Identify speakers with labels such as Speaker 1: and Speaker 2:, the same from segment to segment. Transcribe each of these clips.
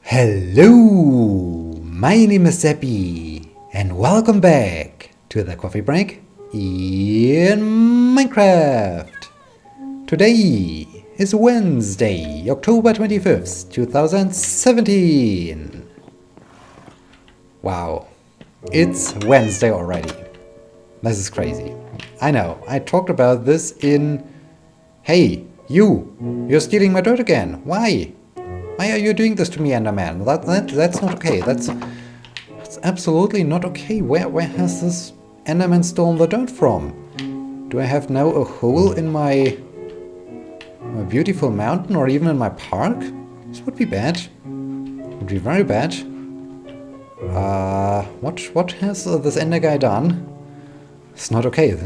Speaker 1: Hello, my name is Sebbi, and welcome back to the coffee break in Minecraft. Today is Wednesday, October 25th, 2017. Wow, it's Wednesday already. This is crazy. I know, I talked about this in... Hey, you're stealing my dirt again. Why? Why are you doing this to me, Enderman? That's not okay. That's absolutely not okay. Where has this Enderman stolen the dirt from? Do I have now a hole in my beautiful mountain or even in my park? This would be bad. Would be very bad. What has this Ender guy done? It's not okay.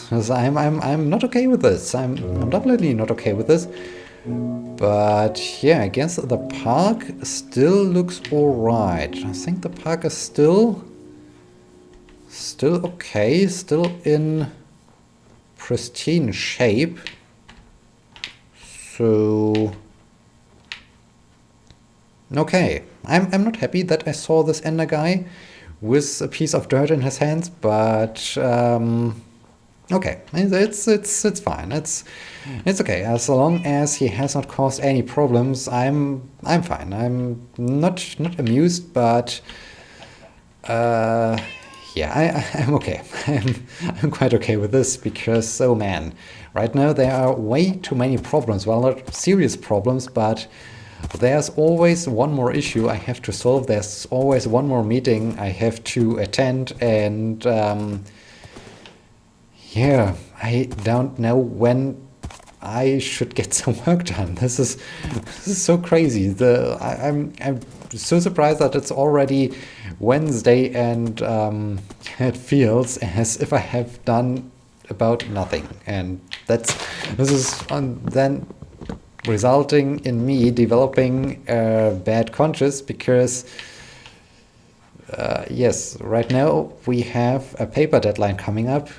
Speaker 1: I'm not okay with this. I'm definitely not okay with this. But yeah, I guess the park still looks alright. I think the park is still okay, still in pristine shape. So okay, I'm not happy that I saw this Ender guy with a piece of dirt in his hands, but okay, it's fine. It's okay as long as he has not caused any problems. I'm fine. I'm not amused, but yeah, I'm okay. I'm quite okay with this because, oh man, right now there are way too many problems. Well, not serious problems, but there's always one more issue I have to solve. There's always one more meeting I have to attend, and yeah, I don't know when I should get some work done. This is so crazy. I'm so surprised that it's already Wednesday, and it feels as if I have done about nothing. And this is then resulting in me developing a bad conscience because yes, right now we have a paper deadline coming up.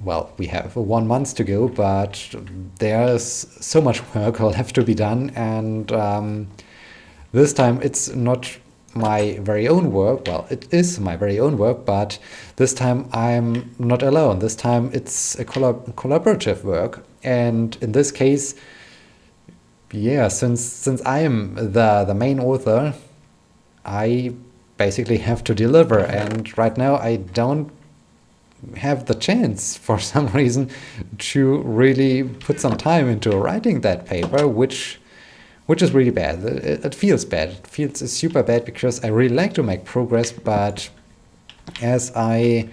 Speaker 1: Well, we have 1 month to go, but there's so much work will have to be done, and this time it's not my very own work. Well, it is my very own work, but this time I'm not alone. This time it's a collaborative work, and in this case, yeah, since I am the main author, I basically have to deliver, and right now I don't have the chance for some reason to really put some time into writing that paper, which is really bad. It feels bad. It feels super bad because I really like to make progress, but as I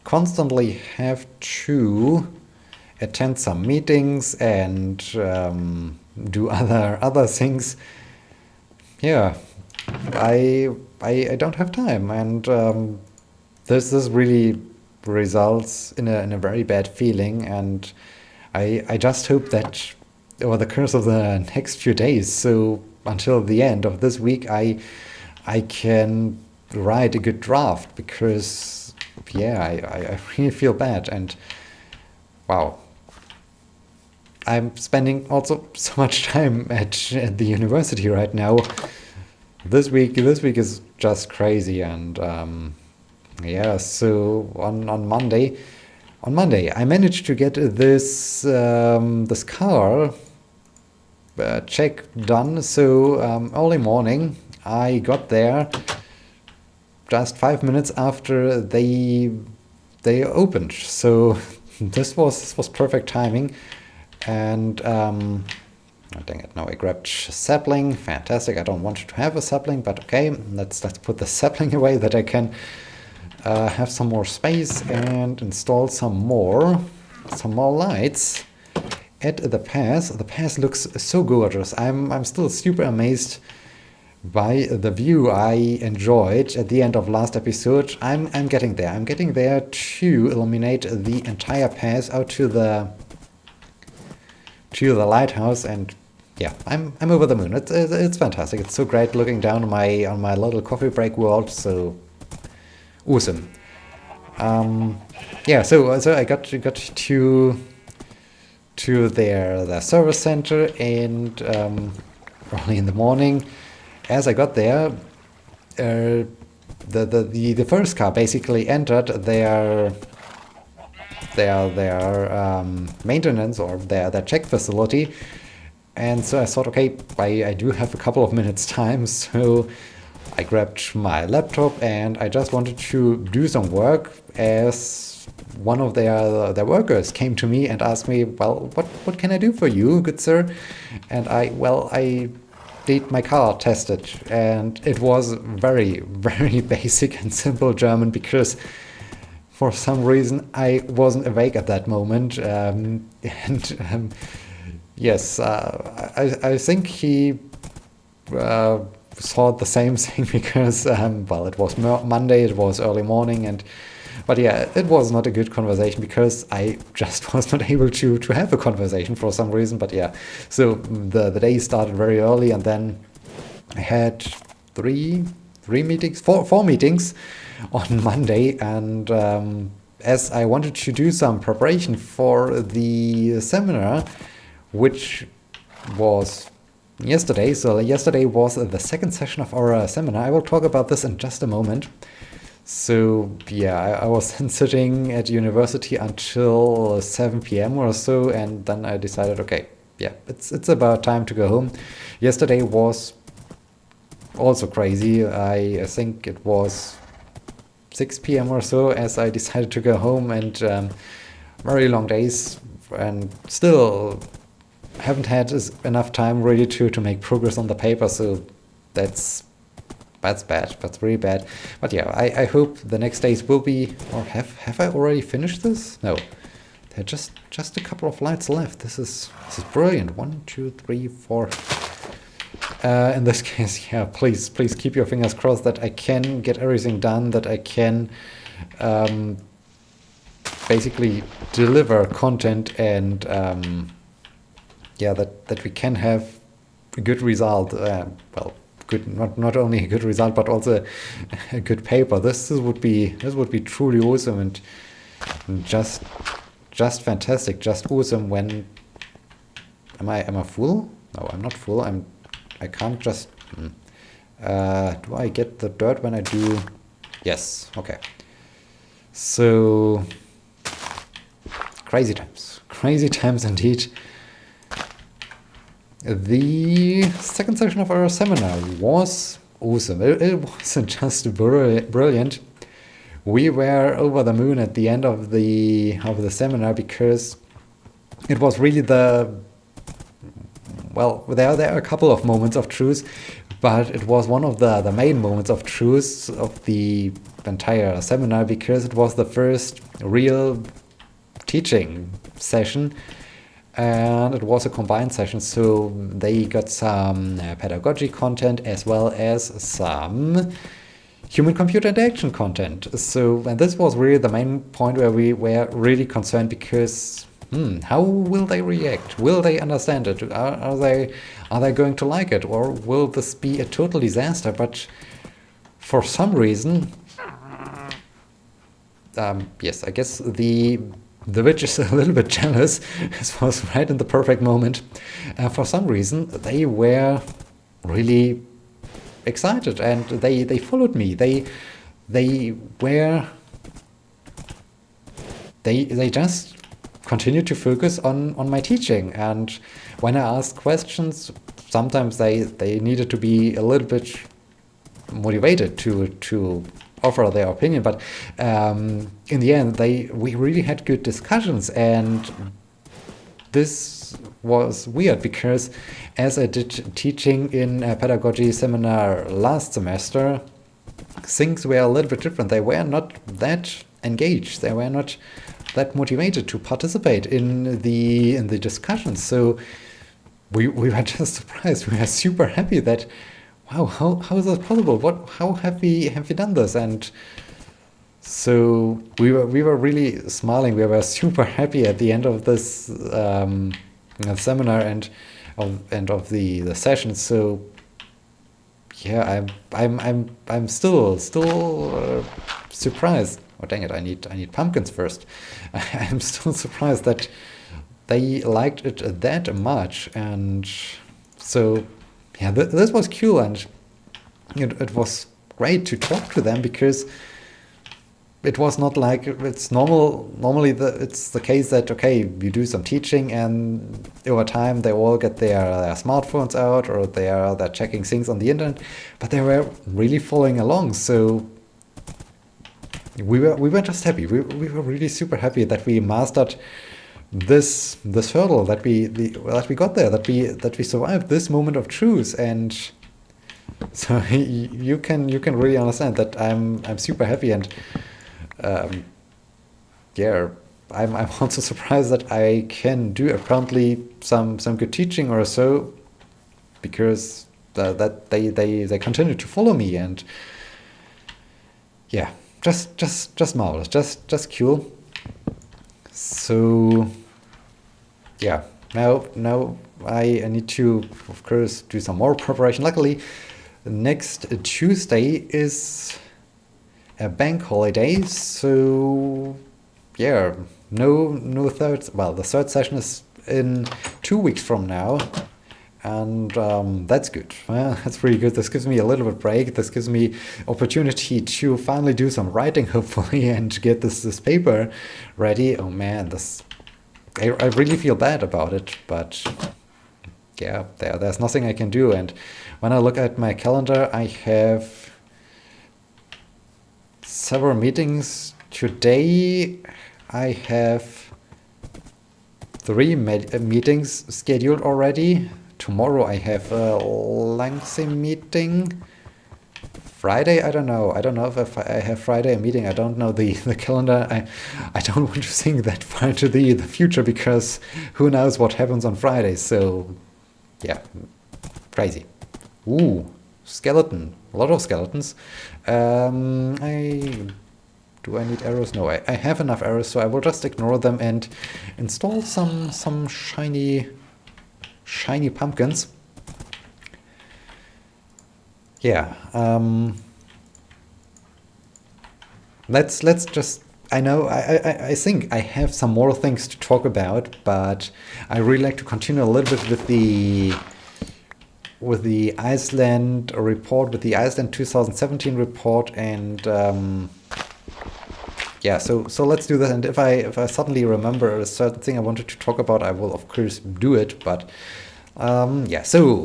Speaker 1: constantly have to attend some meetings and do other things, yeah, I don't have time, and this really results in a very bad feeling, and I just hope that over the course of the next few days, so until the end of this week, I can write a good draft, because yeah, I really feel bad, and wow, I'm spending also so much time at the university right now. This week is just crazy, and yeah, so on Monday I managed to get this car check done. So early morning I got there just 5 minutes after they opened. So this was perfect timing, and oh, dang it, now I grabbed sapling. Fantastic. I don't want to have a sapling, but okay, let's put the sapling away that I can have some more space and install some more lights at the pass. The pass looks so gorgeous. I'm still super amazed by the view I enjoyed at the end of last episode. I'm getting there. I'm getting there to illuminate the entire pass out to the lighthouse, and yeah, I'm over the moon. It's fantastic. It's so great looking down on my little coffee break world. So awesome. Yeah, so I got to their service center, and early in the morning as I got there, the first car basically entered their maintenance or their check facility. And so I thought, okay, I do have a couple of minutes time, so I grabbed my laptop and I just wanted to do some work, as one of their workers came to me and asked me, well, what can I do for you, good sir? And I did my car tested, and it was very, very basic and simple German, because for some reason I wasn't awake at that moment. Yes, I think he thought the same thing, because well, it was Monday, it was early morning, but yeah, it was not a good conversation, because I just was not able to have a conversation for some reason. But yeah, so the day started very early, and then I had four meetings on Monday, and as I wanted to do some preparation for the seminar, which was yesterday. So yesterday was the second session of our seminar. I will talk about this in just a moment. So yeah, I was then sitting at university until 7 p.m. or so, and then I decided, okay, yeah, it's about time to go home. Yesterday was also crazy. I think it was 6 p.m. or so as I decided to go home, and very long days, and still haven't had enough time really to make progress on the paper. So that's bad. That's really bad. But yeah, I hope the next days will be, or have I already finished this? No, there are just a couple of lights left. This is brilliant. 1, 2, 3, 4. In this case, yeah, please keep your fingers crossed that I can get everything done, that I can basically deliver content, and yeah, that we can have a good result. Well, good, not only a good result, but also a good paper. This would be truly awesome, and just fantastic, just awesome. When am I full? No, I'm not full. I can't just. Do I get the dirt when I do? Yes. Okay. So crazy times indeed. The second session of our seminar was awesome. It wasn't just brilliant. We were over the moon at the end of the seminar, because it was really well, there are a couple of moments of truth, but it was one of the main moments of truth of the entire seminar, because it was the first real teaching session. And it was a combined session, so they got some pedagogy content as well as some human-computer interaction content. So, and this was really the main point where we were really concerned, because how will they react? Will they understand it? Are they going to like it, or will this be a total disaster? But for some reason, yes, I guess the witch is a little bit jealous. This was right in the perfect moment. For some reason, they were really excited, and they followed me. They just continued to focus on my teaching. And when I asked questions, sometimes they needed to be a little bit motivated to offer their opinion, but in the end, we really had good discussions. And this was weird, because as I did teaching in a pedagogy seminar last semester, things were a little bit different. They were not that engaged. They were not that motivated to participate in the discussions. So we were just surprised. We were super happy that, wow, how is that possible? How have we done this? And so we were really smiling. We were super happy at the end of this seminar and of the session. So yeah, I'm still surprised. Oh dang it! I need pumpkins first. I'm still surprised that they liked it that much, and so yeah, this was cool. And it was great to talk to them, because it was not like it's normally it's the case that, okay, you do some teaching and over time they all get their smartphones out, or they're checking things on the internet, but they were really following along. So we were just happy. We were really super happy that we mastered this hurdle, that we got there, that we survived this moment of truth. And so you can really understand that I'm super happy. And yeah, I'm also surprised that I can do apparently some good teaching or so, because that they continue to follow me. And yeah, just marvelous, just cool. So yeah, now I need to, of course, do some more preparation. Luckily, next Tuesday is a bank holiday, so yeah, no third. Well, the third session is in 2 weeks from now, and that's good. That's really good. This gives me a little bit break. This gives me opportunity to finally do some writing, hopefully, and get this paper ready. Oh man, I really feel bad about it, but yeah, there's nothing I can do. And when I look at my calendar, I have several meetings. Today I have 3 meetings scheduled already. Tomorrow I have a lengthy meeting. Friday, I don't know. I don't know if I have Friday a meeting. I don't know the calendar. I don't want to think that far into the future, because who knows what happens on Friday. So yeah, crazy. Ooh, skeleton. A lot of skeletons. Do I need arrows? No, I have enough arrows, so I will just ignore them and install some shiny pumpkins. Yeah. Let's just. I know. I think I have some more things to talk about, but I really like to continue a little bit with the Iceland report, with the Iceland 2017 report, and yeah. So let's do that. And if I suddenly remember a certain thing I wanted to talk about, I will of course do it. But yeah. So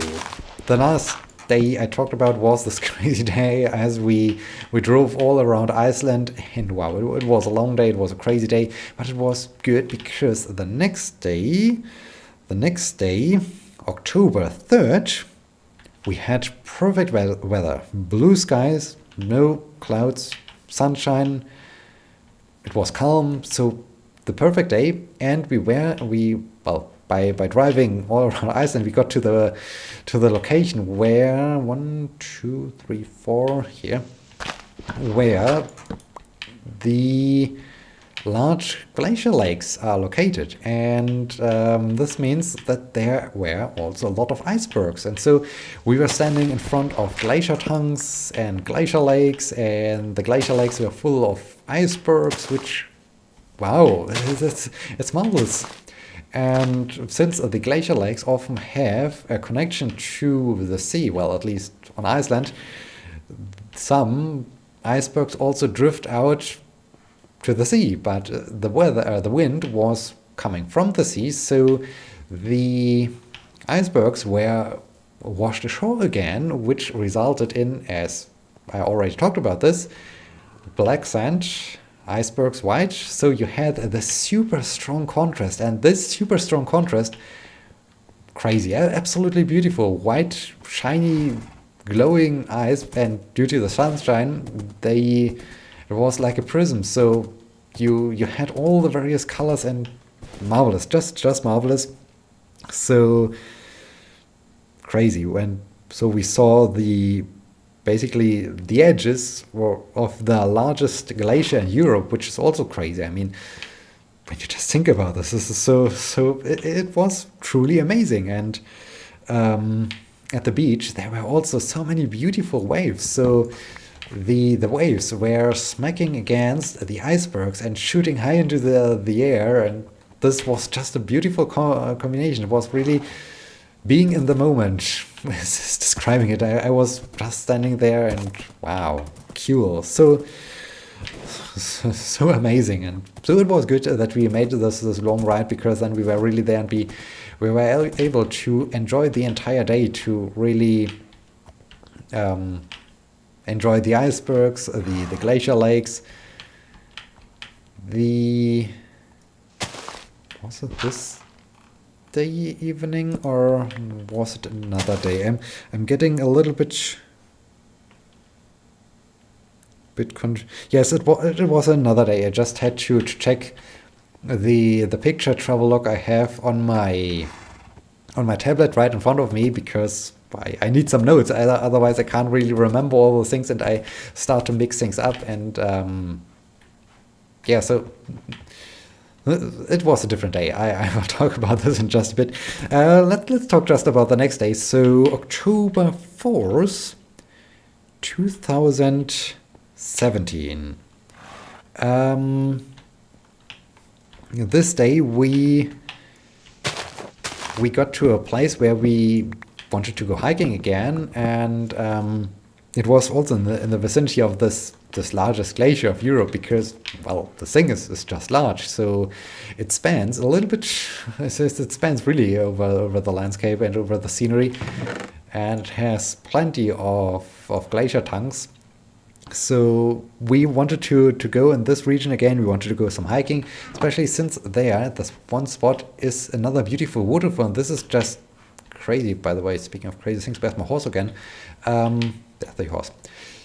Speaker 1: the last day I talked about was this crazy day, as we drove all around Iceland, and wow, it was a long day, it was a crazy day, but it was good, because the next day, October 3rd, we had perfect weather, blue skies, no clouds, sunshine, it was calm, so the perfect day. And by driving all around Iceland, we got to the location where 1, 2, 3, 4 here, where the large glacier lakes are located. And this means that there were also a lot of icebergs. And so we were standing in front of glacier tongues and glacier lakes, and the glacier lakes were full of icebergs, which, wow, it's marvelous. And since the glacier lakes often have a connection to the sea, well, at least on Iceland, some icebergs also drift out to the sea, but the wind was coming from the sea, so the icebergs were washed ashore again, which resulted in, as I already talked about this, black sand, icebergs white. So you had the super strong contrast, and this super strong contrast, crazy, absolutely beautiful, white, shiny, glowing ice, and due to the sunshine, it was like a prism. So you had all the various colors, and marvelous, just marvelous. So crazy. So we saw basically the edges of the largest glacier in Europe, which is also crazy. I mean, when you just think about this is so it was truly amazing. And at the beach there were also so many beautiful waves. So the waves were smacking against the icebergs and shooting high into the air, and this was just a beautiful combination. It was really being in the moment is describing it. I was just standing there and wow, cool. So amazing. And so it was good that we made this long ride, because then we were really there, and we were able to enjoy the entire day, to really enjoy the icebergs, the glacier lakes. Was it this day evening, or was it another day? I'm getting a little bit yes, it was another day. I just had to check the picture travelogue I have on my tablet right in front of me, because I need some notes. Otherwise I can't really remember all the things, and I start to mix things up. And yeah, so it was a different day. I will talk about this in just a bit. Let's talk just about the next day. So October 4th, 2017. This day we got to a place where we wanted to go hiking again, and it was also in the vicinity of this largest glacier of Europe, because, well, the thing is just large, so it spans a little bit. It spans really over the landscape and over the scenery, and it has plenty of glacier tongues. So we wanted to go in this region again. We wanted to go some hiking, especially since there, this one spot is another beautiful waterfall. And this is just crazy, by the way. Speaking of crazy things, where's my horse again? There's the horse.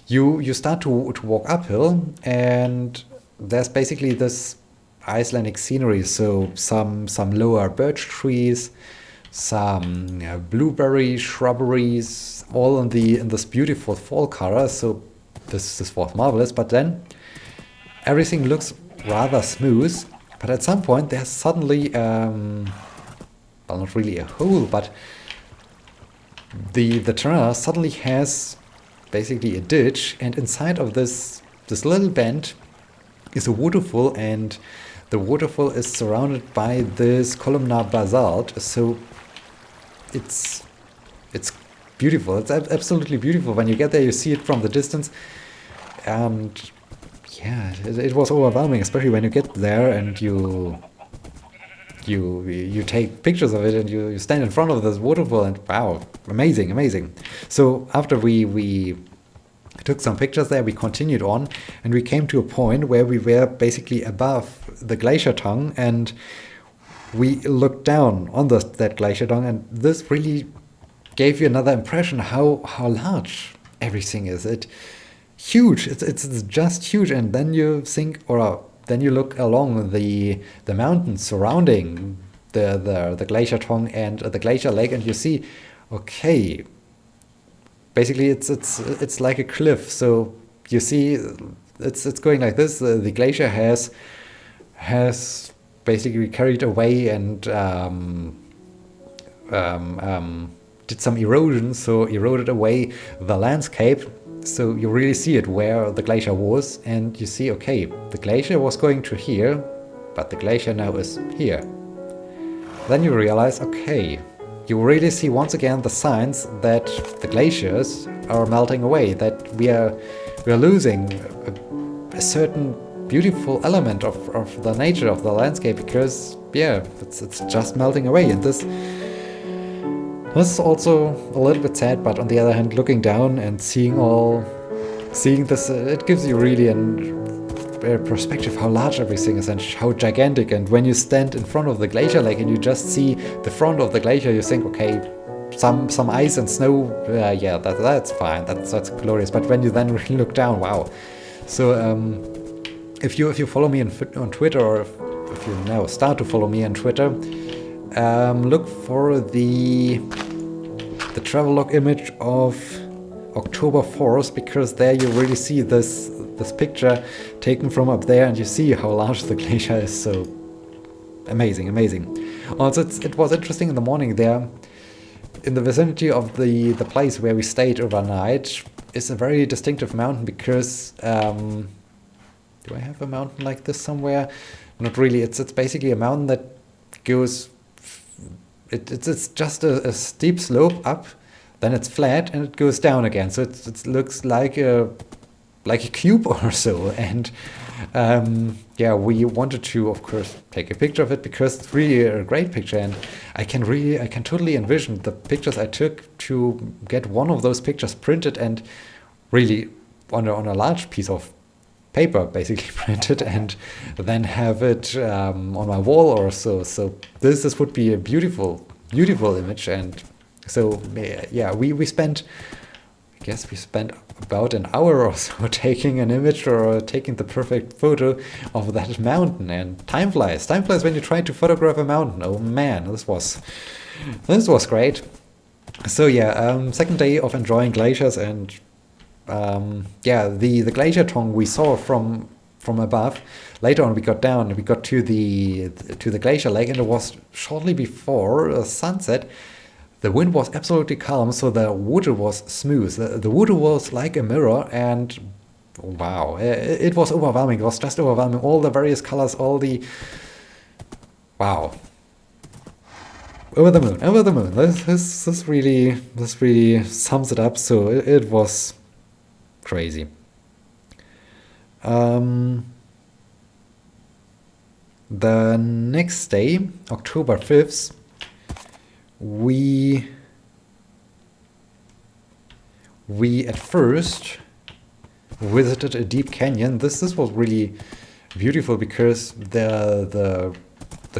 Speaker 1: You start to walk uphill, and there's basically this Icelandic scenery. So some lower birch trees, some blueberry shrubberies, all in this beautiful fall color. So this was marvelous. But then everything looks rather smooth. But at some point there's suddenly, well, not really a hole, but the terrain suddenly has basically a ditch, and inside of this little bend is a waterfall, and the waterfall is surrounded by this columnar basalt. So it's beautiful. It's absolutely beautiful. When you get there, you see it from the distance, and yeah, it was overwhelming, especially when you get there and you take pictures of it, and you stand in front of this waterfall, and wow, amazing. So after we took some pictures there, we continued on, and we came to a point where we were basically above the glacier tongue, and we looked down on that glacier tongue, and this really gave you another impression how large everything is. Huge. It's just huge. And then you think, or then you look along the mountains surrounding the glacier tongue and the glacier lake, and you see, okay, basically it's like a cliff. So you see it's going like this. The glacier has basically carried away and did some erosion, so eroded away the landscape. So you really see it where the glacier was, and you see, okay, the glacier was going to here, but the glacier now is here. Then you realize, okay, you really see once again the signs that the glaciers are melting away, that we are losing a certain beautiful element of the nature of the landscape, because yeah, it's just melting away. And this was also a little bit sad, but on the other hand, looking down and seeing this, it gives you really a perspective how large everything is and how gigantic. And when you stand in front of the glacier lake and you just see the front of the glacier, you think, okay, some ice and snow, yeah, that's fine, that's glorious. But when you then really look down, wow. So if you follow me on Twitter, or if you now start to follow me on Twitter, look for the travelogue image of October 4th, because there you really see this picture taken from up there, and you see how large the glacier is. So amazing. Also, it was interesting in the morning there, in the vicinity of the place where we stayed overnight, is a very distinctive mountain, because do I have a mountain like this somewhere? Not really. It's basically a mountain that goes it's just a steep slope up, then it's flat and it goes down again. So it looks like a cube or so. And yeah, we wanted to, of course, take a picture of it because it's really a great picture. And I can totally envision the pictures I took to get one of those pictures printed and really on a large piece of paper, basically printed, and then have it on my wall or so. So this would be a beautiful image. And so yeah, we spent, I guess we spent about an hour or so taking an image or taking the perfect photo of that mountain. And time flies when you try to photograph a mountain. Oh man, this was great. So yeah, second day of enjoying glaciers. And yeah, the glacier tongue we saw from above. Later on, we got down and we got to the glacier lake, and it was shortly before sunset. The wind was absolutely calm, so the water was smooth. The water was like a mirror, and wow, it was overwhelming. It was just overwhelming. All the various colors, all the wow. Over the moon. This really sums it up. So it was crazy. The next day, October 5th, we at first visited a deep canyon. This was really beautiful because the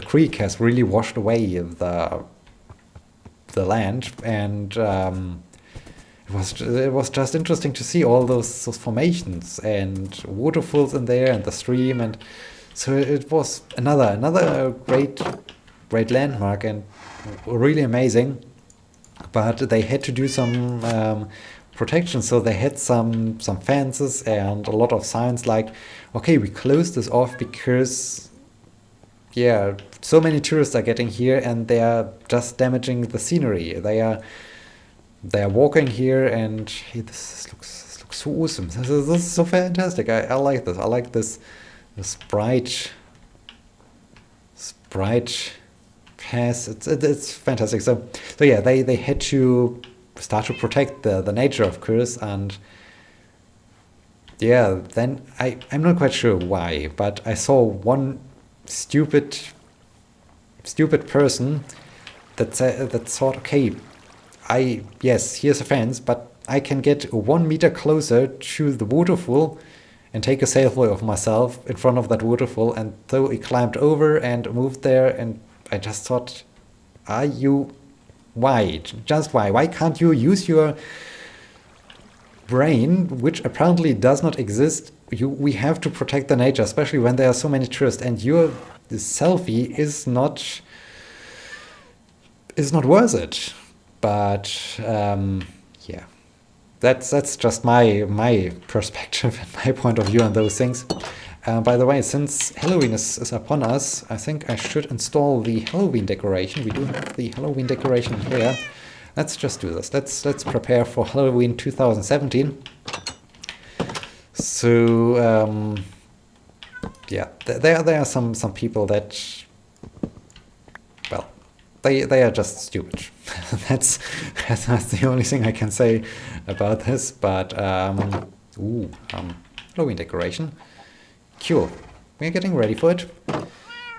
Speaker 1: creek has really washed away the land, and it was just interesting to see all those formations and waterfalls in there and the stream. And so it was another great landmark and really amazing. But they had to do some protection, so they had some fences and a lot of signs like, okay, we closed this off because yeah, so many tourists are getting here and they are just damaging the scenery. They are walking here, and hey, this looks so awesome. This is so fantastic. I like this. I like this bright path. It's fantastic. So yeah, they had to start to protect the nature, of course. And yeah, then I'm not quite sure why, but I saw one stupid person that thought, okay, yes, here's a fence, but I can get 1 meter closer to the waterfall and take a selfie of myself in front of that waterfall. And so he climbed over and moved there, and I just thought, why can't you use your brain, which apparently does not exist? We have to protect the nature, especially when there are so many tourists, and the selfie is not worth it. But yeah, that's just my perspective and my point of view on those things. By the way, since Halloween is upon us, I think I should install the Halloween decoration. We do have the Halloween decoration here. Let's just do this. Let's prepare for Halloween 2017. So yeah, there are some people that, well, they are just stupid. that's the only thing I can say about this. But Halloween decoration. Cool. We're getting ready for it.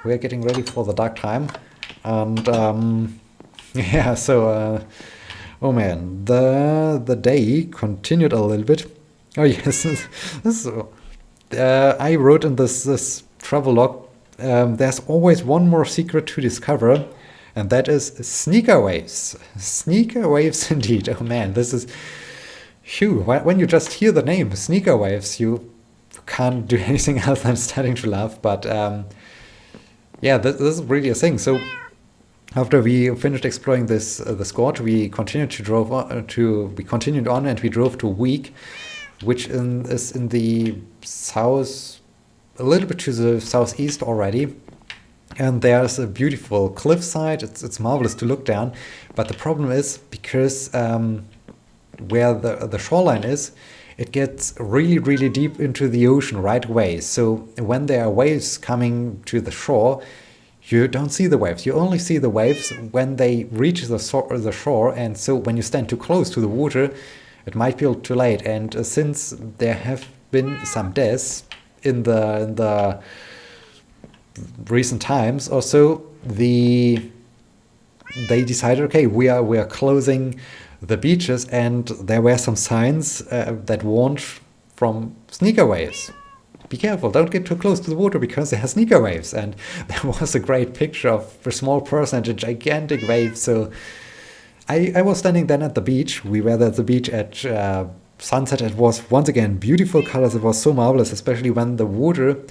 Speaker 1: We're getting ready for the dark time. And yeah, so oh man, the day continued a little bit. Oh yes, I wrote in this travel log, there's always one more secret to discover, and that is sneaker waves. Sneaker waves indeed. Oh man, this is phew. When you just hear the name sneaker waves, you can't do anything else than starting to laugh. But yeah, this is really a thing. So after we finished exploring this gorge, we continued on, and we drove to Wiek, which is in the south, a little bit to the southeast already. And there's a beautiful cliffside. It's marvelous to look down. But the problem is, because where the shoreline is, it gets really, really deep into the ocean right away. So when there are waves coming to the shore, you don't see the waves. You only see the waves when they reach the shore, and so when you stand too close to the water, it might be too late. And since there have been some deaths in the recent times or so, they decided, okay, we are closing the beaches, and there were some signs that warned from sneaker waves. Be careful, don't get too close to the water because there are sneaker waves. And there was a great picture of a small person and a gigantic wave. So I was standing then at the beach. We were at the beach at sunset. It was once again beautiful colors. It was so marvelous, especially when the water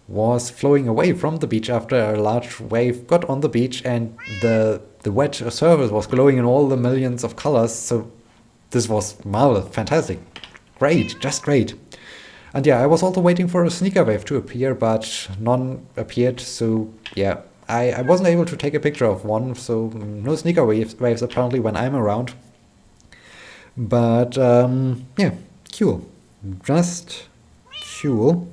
Speaker 1: was flowing away from the beach after a large wave got on the beach, and the wet surface was glowing in all the millions of colors. So this was marvelous, fantastic, great, just great. And yeah, I was also waiting for a sneaker wave to appear, but none appeared. So yeah, I wasn't able to take a picture of one. So no sneaker waves apparently when I'm around. But yeah, cool, just cool.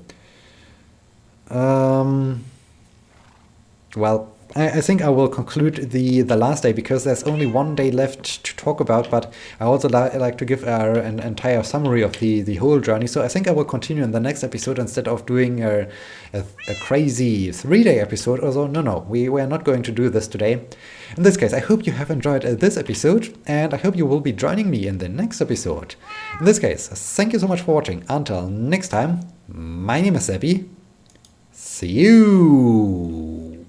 Speaker 1: Well, I think I will conclude the last day because there's only one day left to talk about, but I also like to give an entire summary of the whole journey. So I think I will continue in the next episode instead of doing a crazy 3-day episode or so. No, we are not going to do this today. In this case, I hope you have enjoyed this episode, and I hope you will be joining me in the next episode. In this case, thank you so much for watching. Until next time, my name is Sebbi. See you!